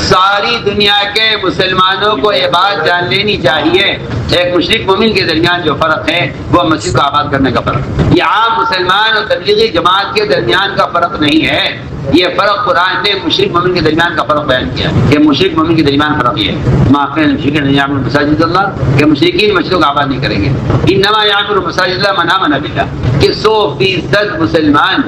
ساری دنیا کے مسلمانوں کو یہ بات جان لینی چاہیے، ایک مشرک مومن کے درمیان جو فرق ہے وہ مسجد کو آباد کرنے کا فرق ہے۔ یہ عام مسلمان اور تبلیغی جماعت کے درمیان کا فرق نہیں ہے، یہ فرق قرآن نے مشرک مومن کے درمیان کا فرق بیان کیا ہے۔ یہ مشرک مومن کے درمیان فرق یہ ہے مشرکین یعمرون مساجد اللہ، کہ مشرکین مسجدوں کو آباد نہیں کریں گے۔ انما یعمر مساجد اللہ من آمن باللہ، کہ 100% مسلمان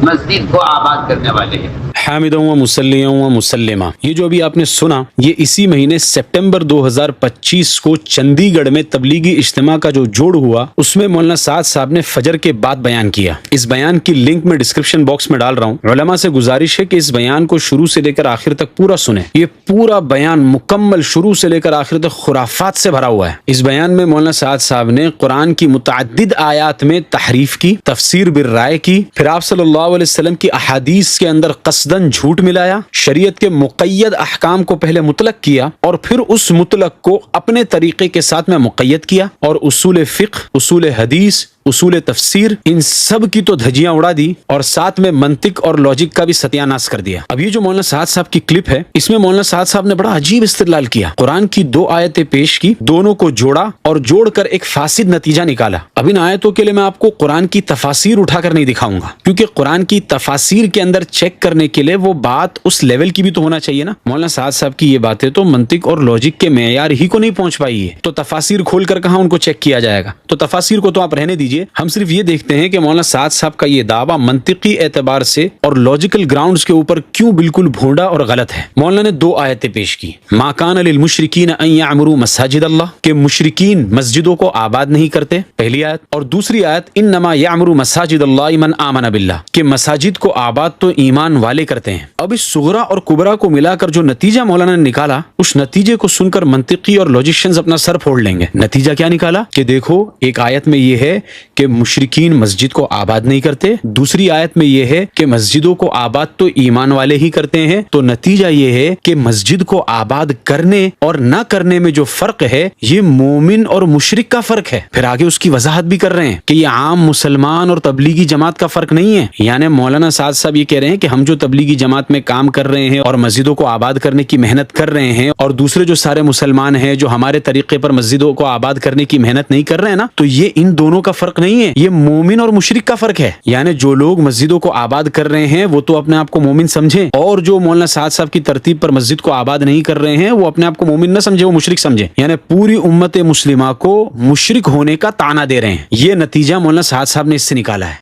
مسجد کو آباد کرنے والے ہیں۔ حامدوں و مسلیوں و مسلمہ، یہ جو ابھی آپ نے سنا یہ اسی مہینے سپٹمبر 2025 کو چندی گڑھ میں تبلیغی اجتماع کا جو جوڑ ہوا، اس میں مولانا سعد صاحب نے فجر کے بعد بیان کیا۔ اس بیان کی لنک میں ڈسکرپشن باکس میں ڈال رہا ہوں۔ علماء سے گزارش ہے کہ اس بیان کو شروع سے لے کر آخر تک پورا سنیں۔ یہ پورا بیان مکمل شروع سے لے کر آخر تک خرافات سے بھرا ہوا ہے۔ اس بیان میں مولانا سعد صاحب نے قرآن کی متعدد آیات میں تحریف کی، تفسیر بالرائے کی، پھر آپ صلی اللہ علیہ وسلم کی احادیث کے اندر قصداً جھوٹ ملایا، شریعت کے مقید احکام کو پہلے مطلق کیا اور پھر اس مطلق کو اپنے طریقے کے ساتھ میں مقید کیا، اور اصول فقہ، اصول حدیث، اصول تفسیر، ان سب کی تو دھجیاں اڑا دی، اور ساتھ میں منطق اور لاجک کا بھی ستیہ ناش کر دیا۔ اب یہ جو مولانا سعد صاحب کی کلپ ہے، اس میں مولانا سعد صاحب نے بڑا عجیب استدلال کیا، قرآن کی 2 آیتیں پیش کی، دونوں کو جوڑا اور جوڑ کر ایک فاسد نتیجہ نکالا۔ اب ان آیتوں کے لیے میں آپ کو قرآن کی تفاسیر اٹھا کر نہیں دکھاؤں گا، کیونکہ قرآن کی تفاسیر کے اندر چیک کرنے کے لیے وہ بات اس لیول کی بھی تو ہونا چاہیے نا۔ مولانا سعد صاحب کی یہ باتیں تو منطق اور لاجک کے معیار ہی کو نہیں پہنچ پائی ہے، تو تفاسیر کھول کر کہاں ان کو چیک کیا جائے گا؟ تو تفاسیر کو تو آپ رہنے دیجئے، ہم صرف یہ دیکھتے ہیں کہ مولانا سعد صاحب کا یہ دعویٰ منطقی اعتبار سے اور لاجیکل گراؤنڈز کے اوپر کیوں بالکل بھونڈا اور غلط ہے۔ مولانا نے 2 آیتیں پیش کی، ما کان للمشرکین ان یعمروا مساجد اللہ، کہ مشرکین مسجدوں کو آباد نہیں کرتے، پہلی آیت، اور دوسری آیت انما یعمر مساجد اللہ من آمن باللہ، کہ مساجد کو آباد تو ایمان والے کرتے ہیں۔ اب اس صغرا اور کبرا کو ملا کر جو نتیجہ مولانا نے نکالا، اس نتیجے کو سن کر منطقی اور لاجیشنز اپنا سر پھوڑ لیں گے۔ نتیجہ کیا نکالا کہ دیکھو، ایک آیت میں یہ ہے کہ مشرکین مسجد کو آباد نہیں کرتے، دوسری آیت میں یہ ہے کہ مسجدوں کو آباد تو ایمان والے ہی کرتے ہیں، تو نتیجہ یہ ہے کہ مسجد کو آباد کرنے اور نہ کرنے میں جو فرق ہے یہ مومن اور مشرک کا فرق ہے۔ پھر آگے اس کی وضاحت بھی کر رہے ہیں کہ یہ عام مسلمان اور تبلیغی جماعت کا فرق نہیں ہے، یعنی مولانا سعد صاحب یہ کہہ رہے ہیں کہ ہم جو تبلیغی جماعت میں کام کر رہے ہیں اور مسجدوں کو آباد کرنے کی محنت کر رہے ہیں، اور دوسرے جو سارے مسلمان ہیں جو ہمارے طریقے پر مسجدوں کو آباد کرنے کی محنت نہیں کر رہے ہیں نا، تو یہ ان دونوں کا فرق نہیں ہے، یہ مومن اور مشرک کا فرق ہے۔ یعنی جو لوگ مسجدوں کو آباد کر رہے ہیں وہ تو اپنے آپ کو مومن سمجھیں، اور جو مولانا سعد صاحب کی ترتیب پر مسجد کو آباد نہیں کر رہے ہیں وہ اپنے آپ کو مومن نہ سمجھے، وہ مشرک سمجھے، یعنی پوری امت مسلمہ کو مشرک ہونے کا طعنہ دے رہے ہیں۔ یہ نتیجہ مولانا سعد صاحب نے اس سے نکالا ہے۔